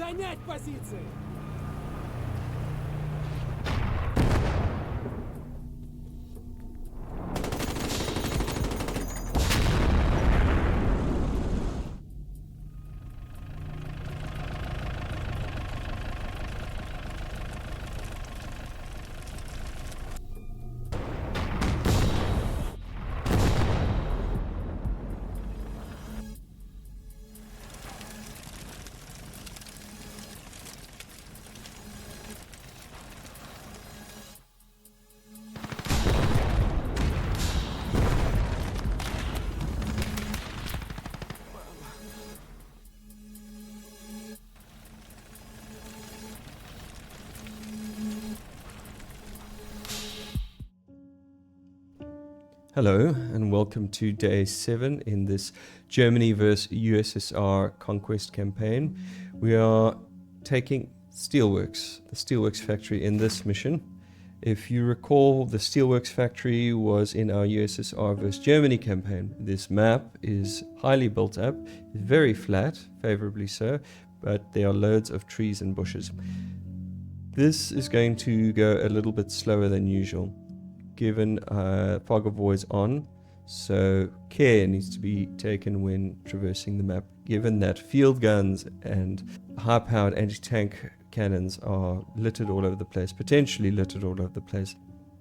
Занять позиции! Hello and welcome to day 7 in this Germany vs USSR conquest campaign. We are taking steelworks, the steelworks factory in this mission. If you recall, the steelworks factory was in our USSR vs Germany campaign. This map is highly built up, very flat, favorably so, but there are loads of trees and bushes. This is going to go a little bit slower than usual, given fog of war is on, so care needs to be taken when traversing the map, given that field guns and high-powered anti-tank cannons are littered all over the place, potentially littered all over the place.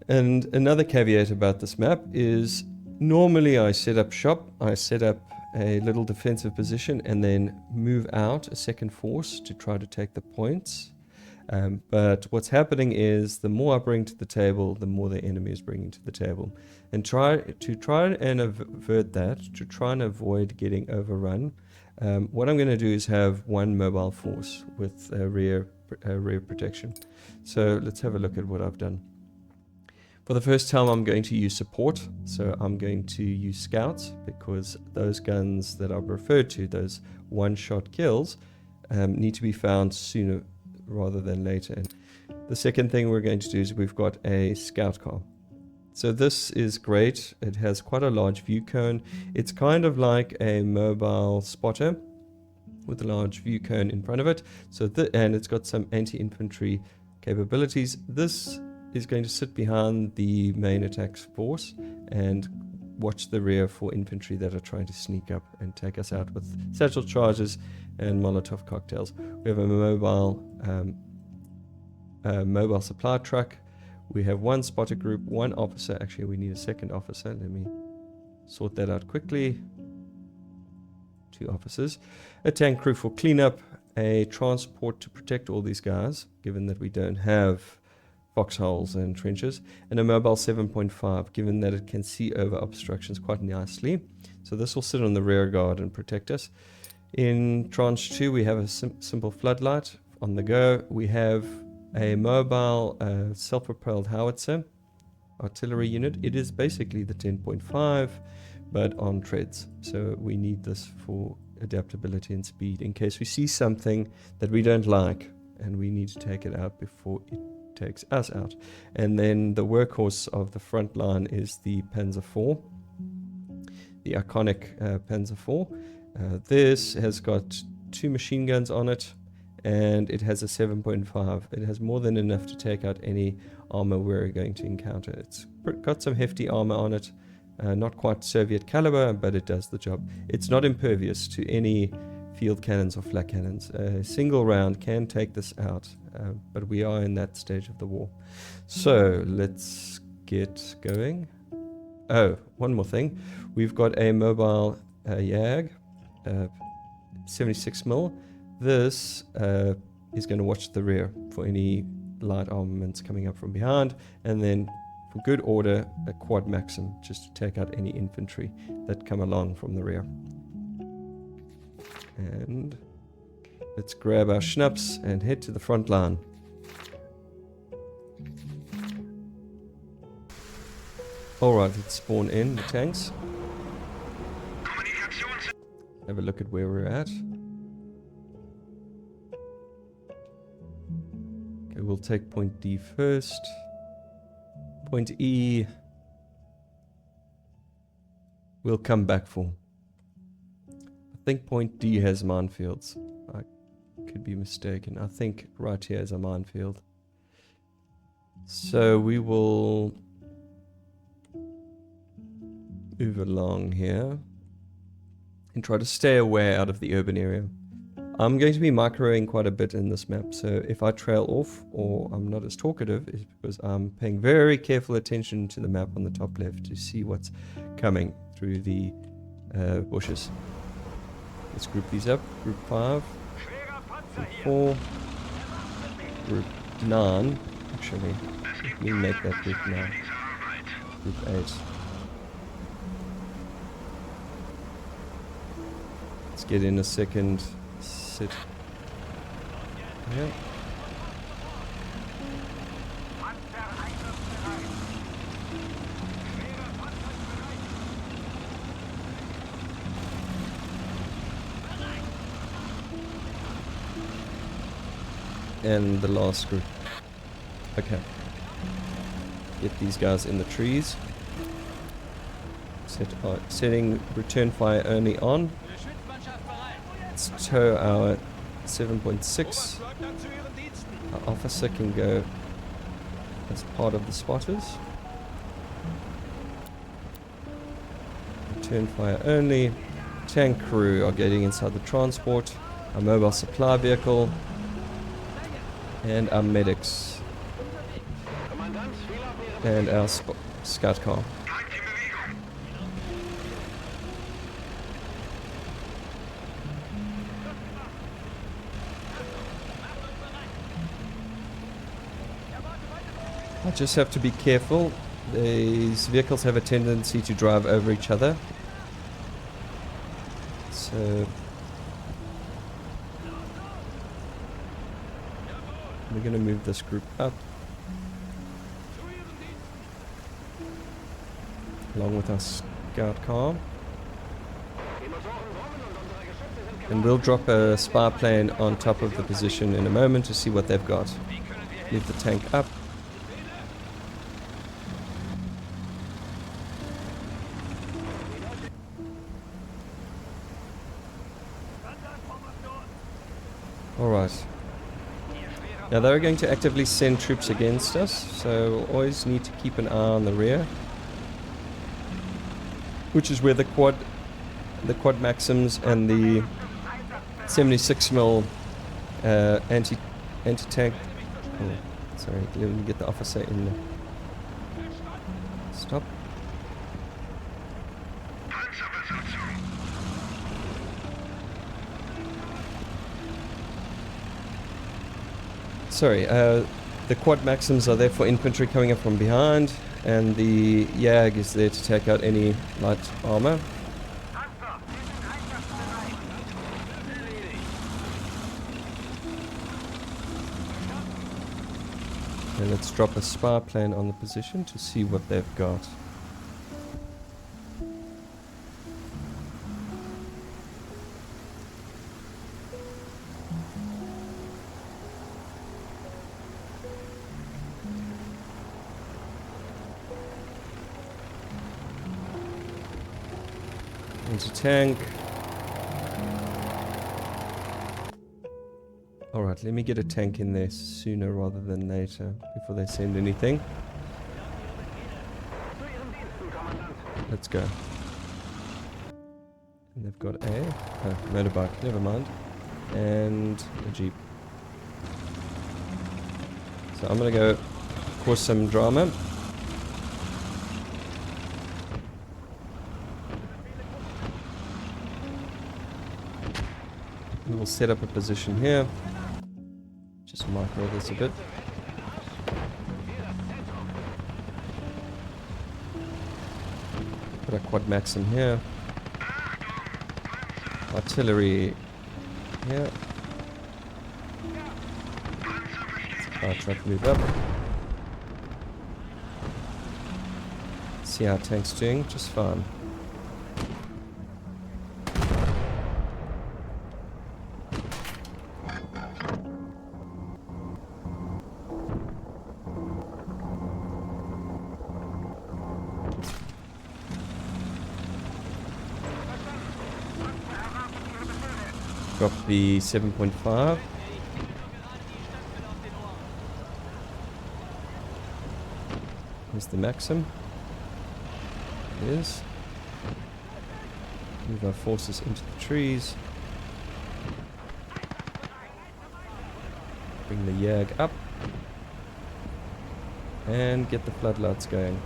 And another caveat about this map is normally I set up shop, I set up a little defensive position and then move out a second force to try to take the points. But what's happening is the more I bring to the table, the more the enemy is bringing to the table. And try and avert that, to try and avoid getting overrun. What I'm going to do is have one mobile force with a rear protection. So let's have a look at what I've done. For the first time I'm going to use support, so I'm going to use scouts, because those guns that I've referred to, those one-shot kills, need to be found sooner rather than later. And the second thing we're going to do is we've got a scout car. So this is great. It has quite a large view cone. It's kind of like a mobile spotter with a large view cone in front of it. So and it's got some anti-infantry capabilities. This is going to sit behind the main attack force and watch the rear for infantry that are trying to sneak up and take us out with satchel charges and Molotov cocktails. We have a mobile supply truck. We have one spotter group, one officer. Actually, we need a second officer. Let me sort that out quickly. 2 officers. A tank crew for cleanup. A transport to protect all these guys, given that we don't have foxholes and trenches, and a mobile 7.5, given that it can see over obstructions quite nicely. So this will sit on the rear guard and protect us. In tranche 2 we have a simple floodlight on the go. We have a mobile self-propelled howitzer artillery unit. It is basically the 10.5 but on treads, so we need this for adaptability and speed in case we see something that we don't like and we need to take it out before it takes us out. And then the workhorse of the front line is the Panzer IV, the iconic Panzer IV. This has got 2 machine guns on it, and it has a 7.5. It has more than enough to take out any armor we're going to encounter. It's got some hefty armor on it, not quite Soviet caliber, but it does the job. It's not impervious to any field cannons or flak cannons. A single round can take this out, but we are in that stage of the war. So let's get going. Oh, one more thing. We've got a mobile YAG, 76mm. This is going to watch the rear for any light armaments coming up from behind, and then for good order, a quad maxim, just to take out any infantry that come along from the rear. And let's grab our schnapps and head to the front line. Alright, let's spawn in the tanks. Have a look at where we're at. Okay, we'll take point D first. Point E we'll come back for. I think point D has minefields. I could be mistaken. I think right here is a minefield. So we will move along here and try to stay away out of the urban area. I'm going to be microing quite a bit in this map, so if I trail off or I'm not as talkative, it's because I'm paying very careful attention to the map on the top left to see what's coming through the bushes. Let's group these up. Group 5, Group 4, Group 9. Actually, let me make that Group 9. Group 8. Let's get in a second. Sit. Yeah. And the last group. Okay. Get these guys in the trees. Setting return fire only on. Let's tow our 7.6. Our officer can go as part of the spotters. Return fire only. Tank crew are getting inside the transport. Our mobile supply vehicle. And our medics. And our scout car. I just have to be careful. These vehicles have a tendency to drive over each other. So we're going to move this group up along with our scout car. And we'll drop a spy plane on top of the position in a moment to see what they've got. Leave the tank up. Alright. Now they're going to actively send troops against us, so we'll always need to keep an eye on the rear. Which is where the quad Maxims and the 76mm anti-tank... Oh, sorry, let me get the officer in there. Stop. Sorry, the quad Maxims are there for infantry coming up from behind, and the YAG is there to take out any light armor. And let's drop a spy plane on the position to see what they've got. Anti-tank. Alright, let me get a tank in there sooner rather than later, before they send anything. Let's go. And they've got a motorbike, never mind. And a jeep. So I'm gonna go cause some drama. We will set up a position here. Just micro this a bit. Put a quad Maxim here. Artillery here. Fire truck move up. See how tank's doing, just fine. Drop the 7.5. Here's the Maxim. It is. Move our forces into the trees. Bring the Yag up. And get the floodlights going.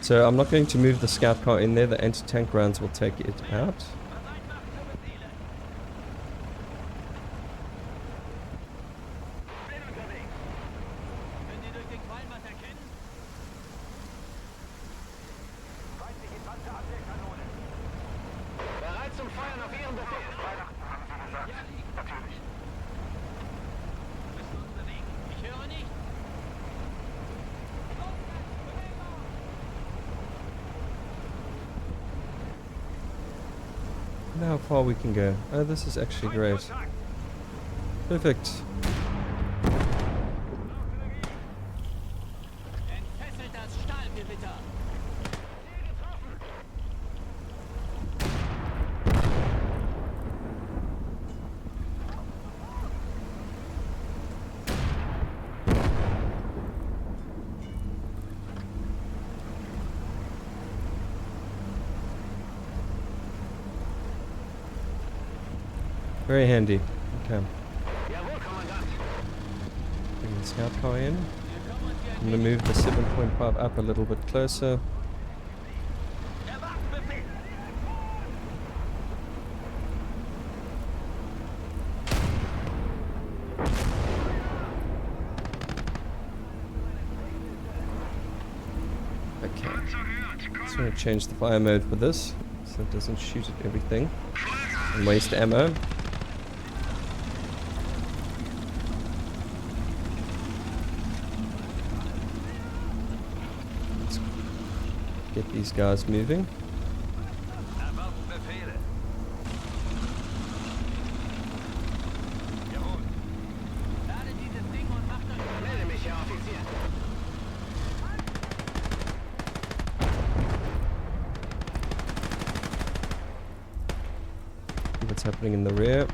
So I'm not going to move the scout car in there, the anti-tank rounds will take it out. How far we can go. Oh, this is actually great. Perfect. Very handy. Okay. Bring the scout car in. I'm going to move the 7.5 up a little bit closer. Okay. Just going to change the fire mode for this so it doesn't shoot at everything and waste ammo. Get these guys moving. See what's happening in the rear.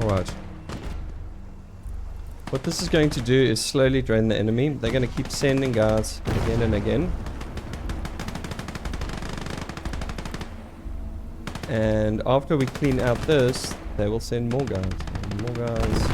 Alright. What this is going to do is slowly drain the enemy. They're going to keep sending guards again and again. And after we clean out this, they will send more guards. More guards.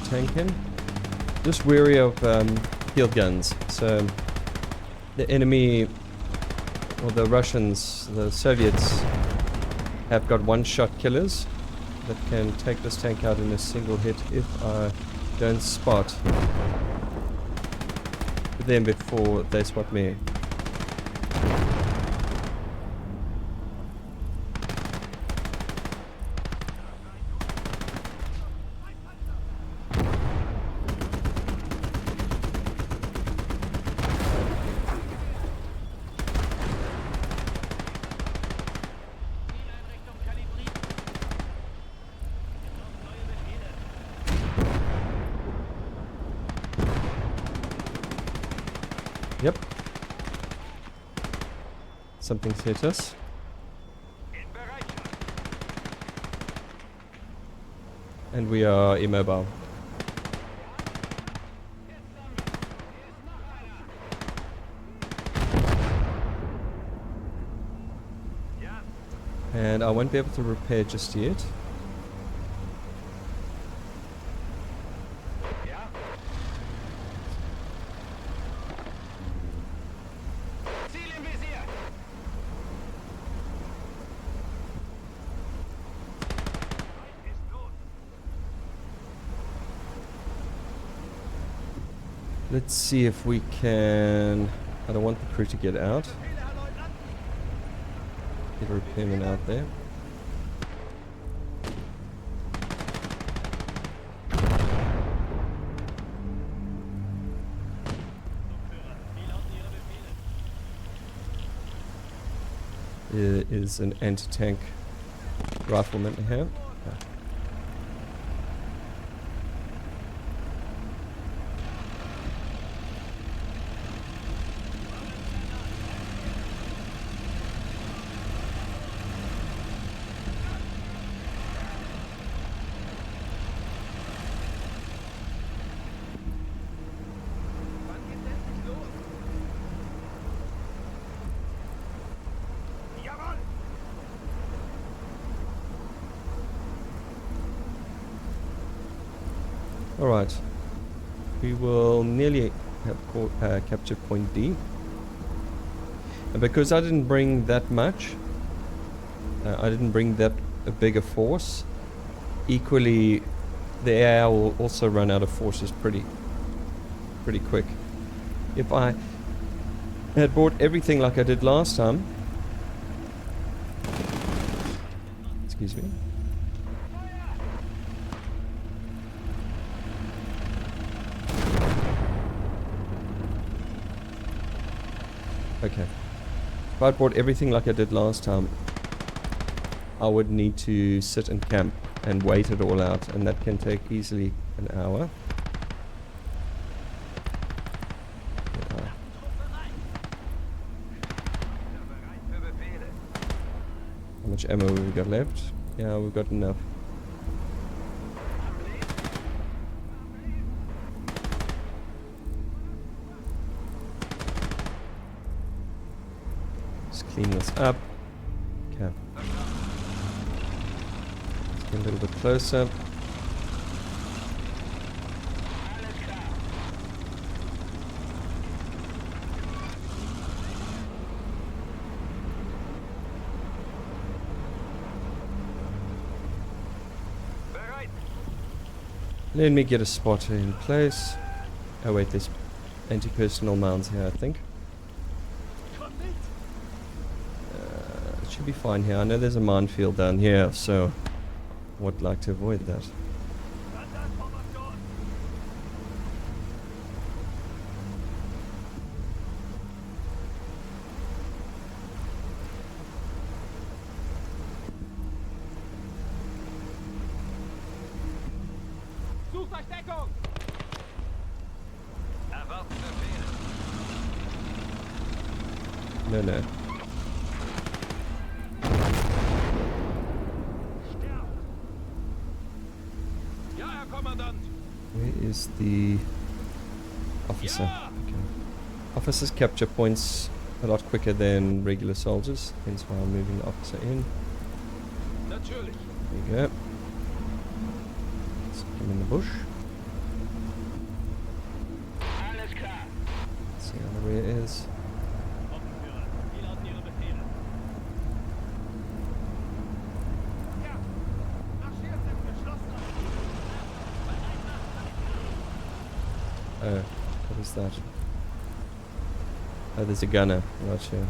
tank in. Just wary of field guns. So the enemy, or the Russians, the Soviets, have got one-shot killers that can take this tank out in a single hit if I don't spot them before they spot me. Yep. Something's hit us. And we are immobile. And I won't be able to repair just yet. Let's see if we can... I don't want the crew to get out. Get a repairman out there. There is an anti-tank rifleman here. Alright, we will nearly have captured point D. And because I didn't bring that much, I didn't bring that a bigger force, equally the AI will also run out of forces pretty quick. If I had bought everything like I did last time, excuse me, okay. If I bought everything like I did last time, I would need to sit and camp and wait it all out, and that can take easily an hour. How much ammo have we got left? Yeah, we've got enough. Clean this up. Okay. Let's get a little bit closer. Let me get a spotter in place. Oh wait, there's anti-personnel mounds here, I think. Should be fine here. I know there's a minefield down here, so would like to avoid that. No. Where is the officer? Okay. Officers capture points a lot quicker than regular soldiers, hence why I'm moving the officer in. There you go. Let's get him in the bush. this. Oh, what is that? Oh, there's a gunner. Right here.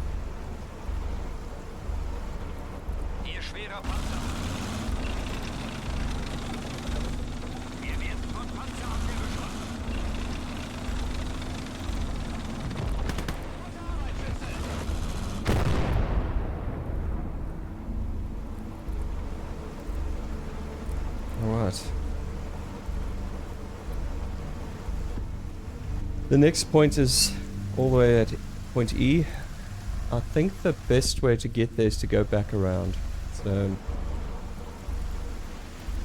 Alright. The next point is all the way at point E. I think the best way to get there is to go back around. So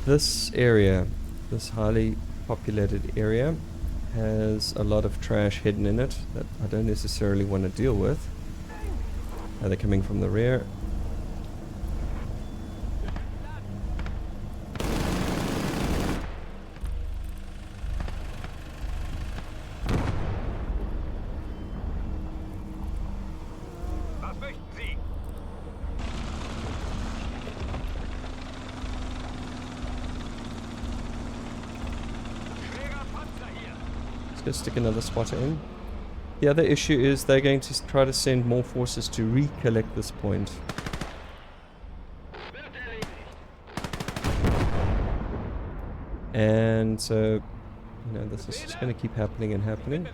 this area, this highly populated area, has a lot of trash hidden in it that I don't necessarily want to deal with. They're coming from the rear. Let's go stick another spotter in. The other issue is they're going to try to send more forces to recollect this point. And so, you know, this is just going to keep happening and happening.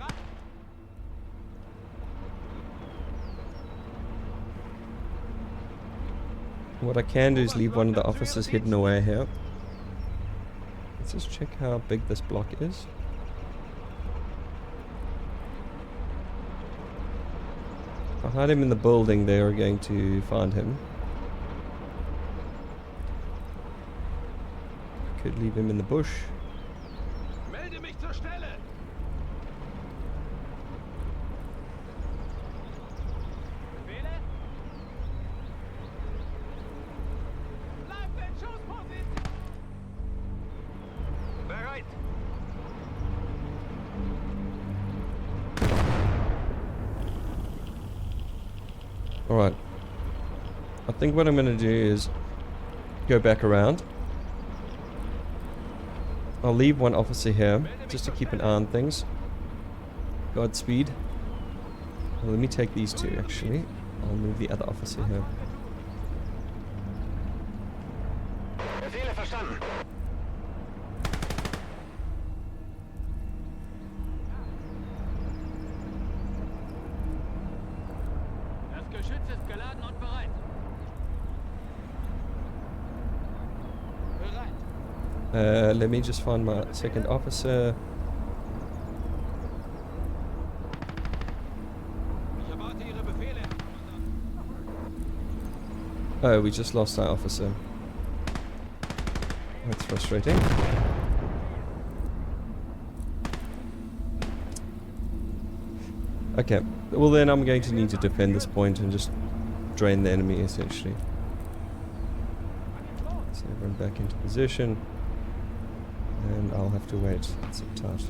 What I can do is leave one of the officers hidden away here. Let's just check how big this block is. If I hide him in the building, they are going to find him. Could leave him in the bush. Melde mich zur Stelle. Befehle? Bleibt in Schussposition. Bereit. Alright. I think what I'm going to do is go back around. I'll leave one officer here just to keep an eye on things. Godspeed. Well, let me take these two actually. I'll move the other officer here. Befehle verstanden. Das Geschütz ist geladen und bereit. Let me just find my second officer. Ich erwarte Ihre Befehle. Oh, we just lost our officer. That's frustrating. Okay, well then I'm going to need to defend this point and just drain the enemy essentially. So run back into position. And I'll have to wait. It's a tough.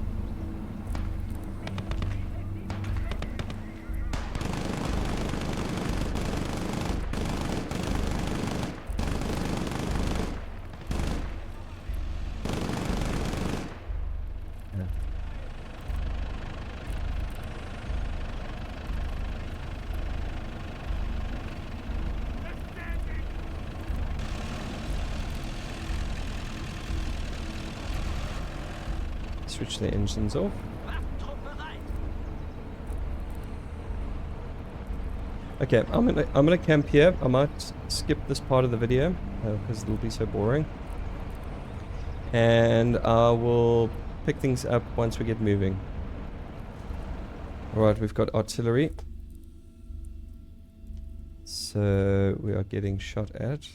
Switch the engines off. Okay, I'm gonna camp here. I might skip this part of the video because it'll be so boring, and I will pick things up once we get moving. All right, we've got artillery, so we are getting shot at.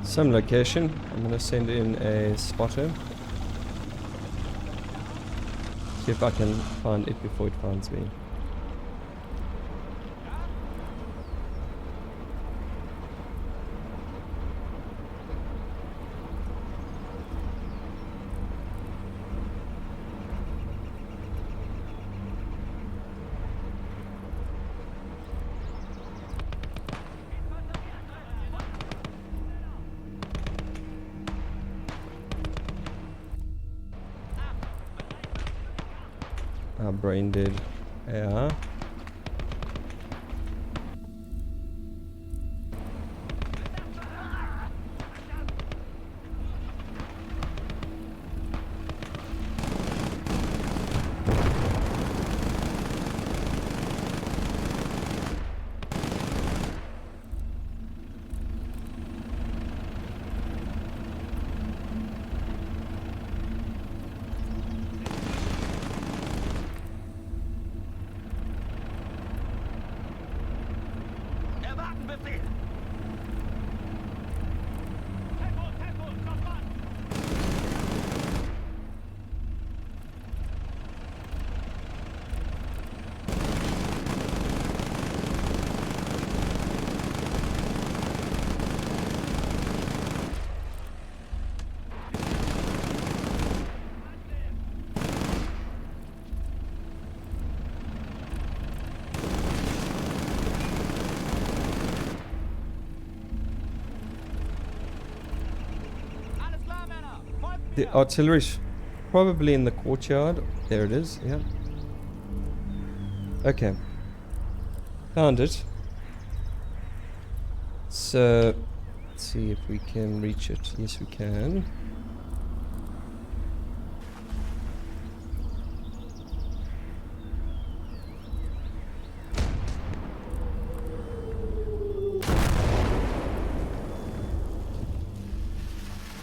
Some location. I'm going to send in a spotter. See if I can find it before it finds me. Brain dead. Ja. The artillery's probably in the courtyard. There it is, yeah. Okay. Found it. So, let's see if we can reach it. Yes, we can.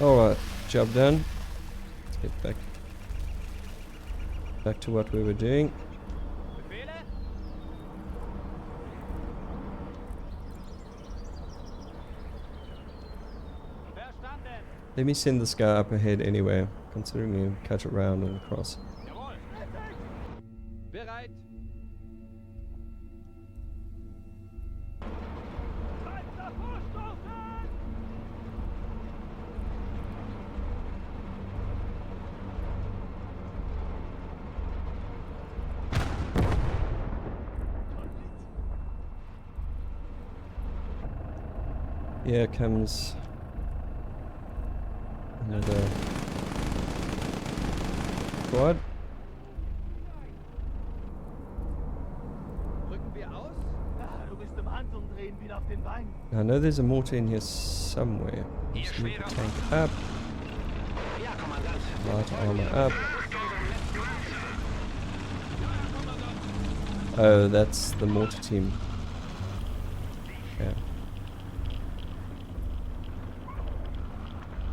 Alright, job done. Let's get back to what we were doing. Let me send this guy up ahead anyway, considering you cut around and across. Bereit. Here comes another squad. I know there's a mortar in here somewhere. Just move the tank up. Light armor up. Oh, that's the mortar team. Yeah.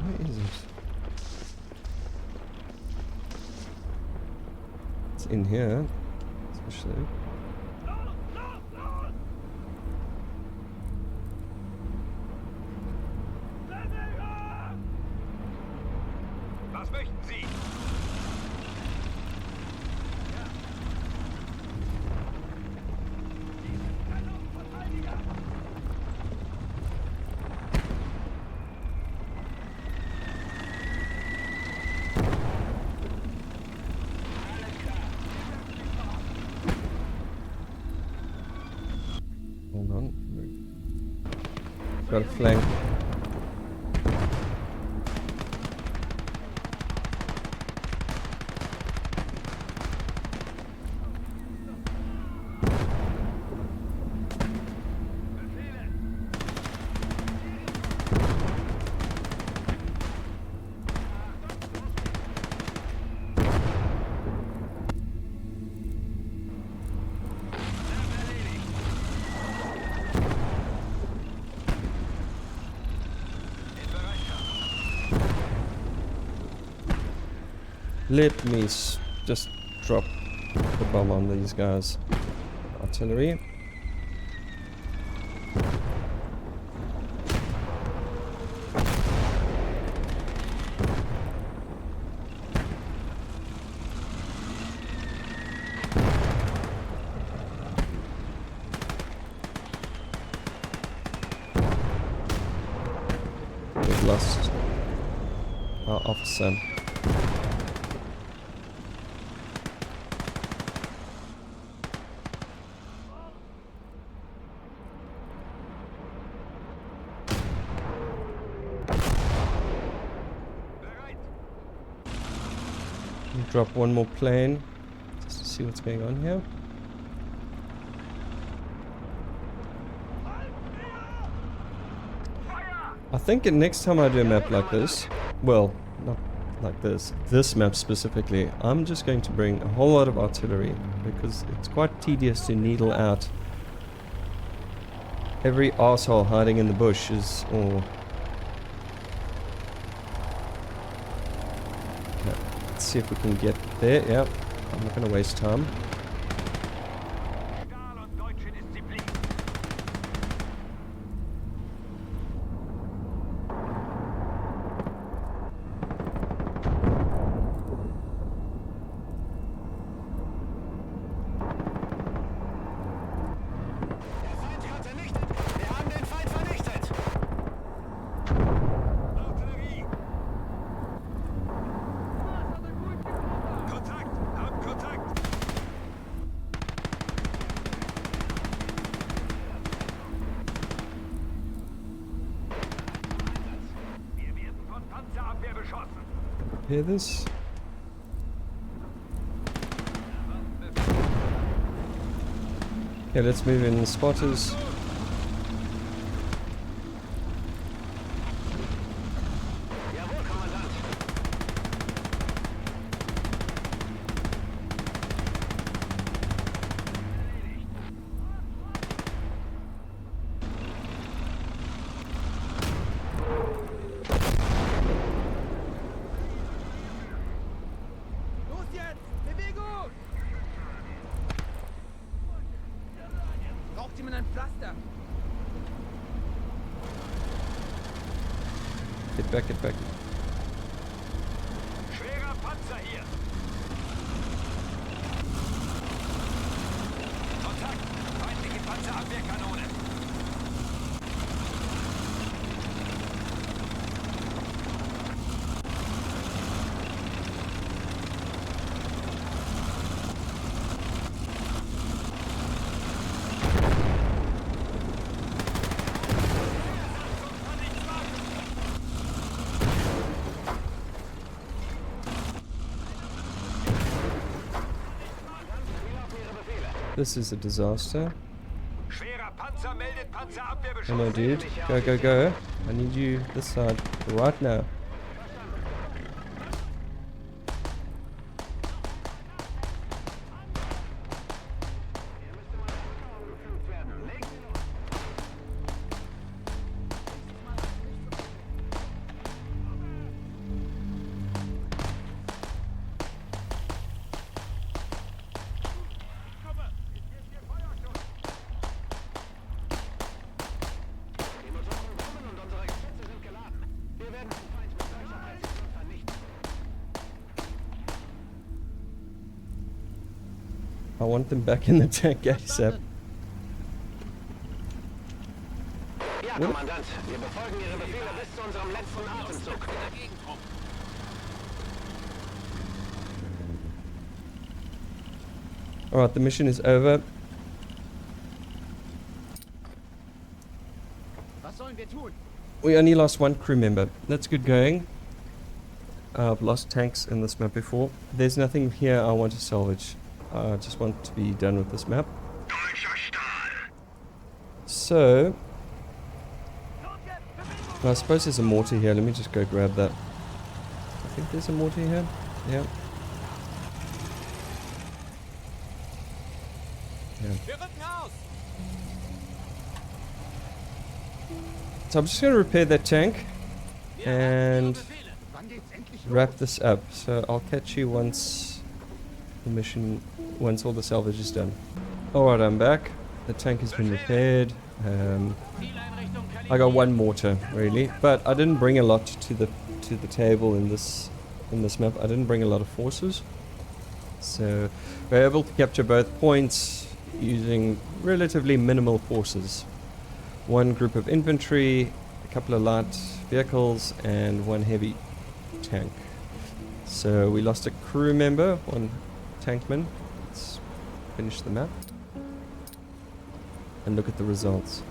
Where is it? It's in here, especially. Was möchten Sie? Hold on. Got a flank. Let me just drop the bomb on these guys. Artillery. We've lost our officer. Drop one more plane just to see what's going on here. I think next time I do a map like this, well, not like this map specifically, I'm just going to bring a whole lot of artillery because it's quite tedious to needle out every arsehole hiding in the bushes or... See if we can get there. Yep, I'm not going to waste time. Hear this? Okay, let's move in spotters. Get back. Schwerer Panzer hier. Kontakt, feindliche Panzerabwehrkanone. This is a disaster. Schwerer Panzer meldet Panzerabwehrbeschuss. Come on, dude. Go. I need you this side right now. I want them back in the tank ASAP. Ja, Kommandant. Wir befolgen Ihre Befehle bis zu unserem letzten Atemzug. Alright, the mission is over. Was sollen wir tun? We only lost one crew member. That's good going. I've lost tanks in this map before. There's nothing here I want to salvage. I just want to be done with this map. So, I suppose there's a mortar here. Let me just go grab that. I think there's a mortar here. Yeah. So I'm just going to repair that tank and wrap this up. So I'll catch you once the mission, once all the salvage is done. Alright, I'm back. The tank has been repaired. I got one mortar really, but I didn't bring a lot to the table in this map. I didn't bring a lot of forces, so we're able to capture both points using relatively minimal forces. One group of infantry, a couple of light vehicles and 1 heavy tank. So we lost a crew member, 1 tankman. Let's finish the map and look at the results.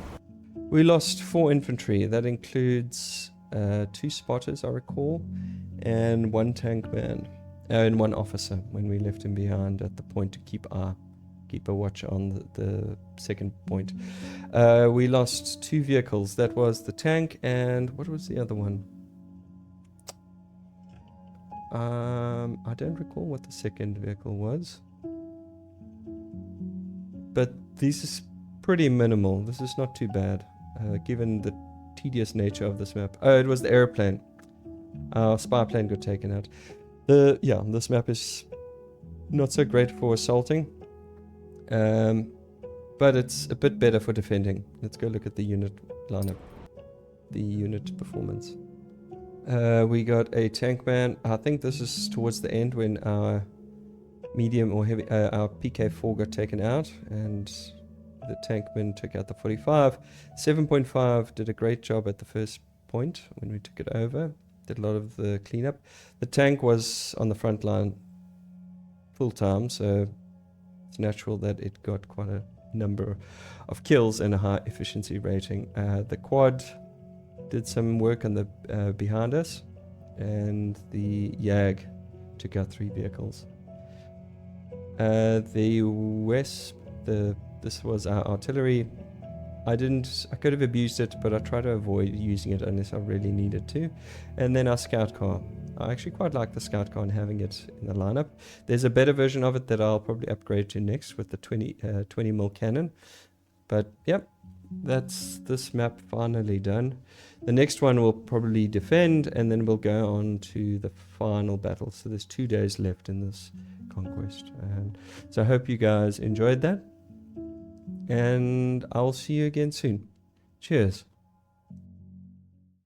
We lost 4 infantry. That includes 2 spotters, I recall, and 1 tankman, and 1 officer when we left him behind at the point to keep a watch on the second point. We lost 2 vehicles. That was the tank and what was the other one? I don't recall what the second vehicle was. But this is pretty minimal. This is not too bad, given the tedious nature of this map. Oh, it was the airplane. Our spy plane got taken out. This map is not so great for assaulting. But it's a bit better for defending. Let's go look at the unit lineup. The unit performance. We got a tankman. I think this is towards the end when our medium or heavy, our PK4 got taken out, and the tankman took out the 45. 7.5 did a great job at the first point when we took it over. Did a lot of the cleanup. The tank was on the front line full time, so it's natural that it got quite a number of kills and a high efficiency rating. The quad did some work on the behind us, and the YAG took out 3 vehicles. The WESP, this was our artillery. I could have abused it, but I tried to avoid using it unless I really needed to. And then our scout car. I actually quite like the scout car and having it in the lineup. There's a better version of it that I'll probably upgrade to next with the 20mm cannon. But yep, that's this map finally done. The next one will probably defend, and then we'll go on to the final battle. So there's 2 days left in this conquest. So I hope you guys enjoyed that. And I'll see you again soon. Cheers.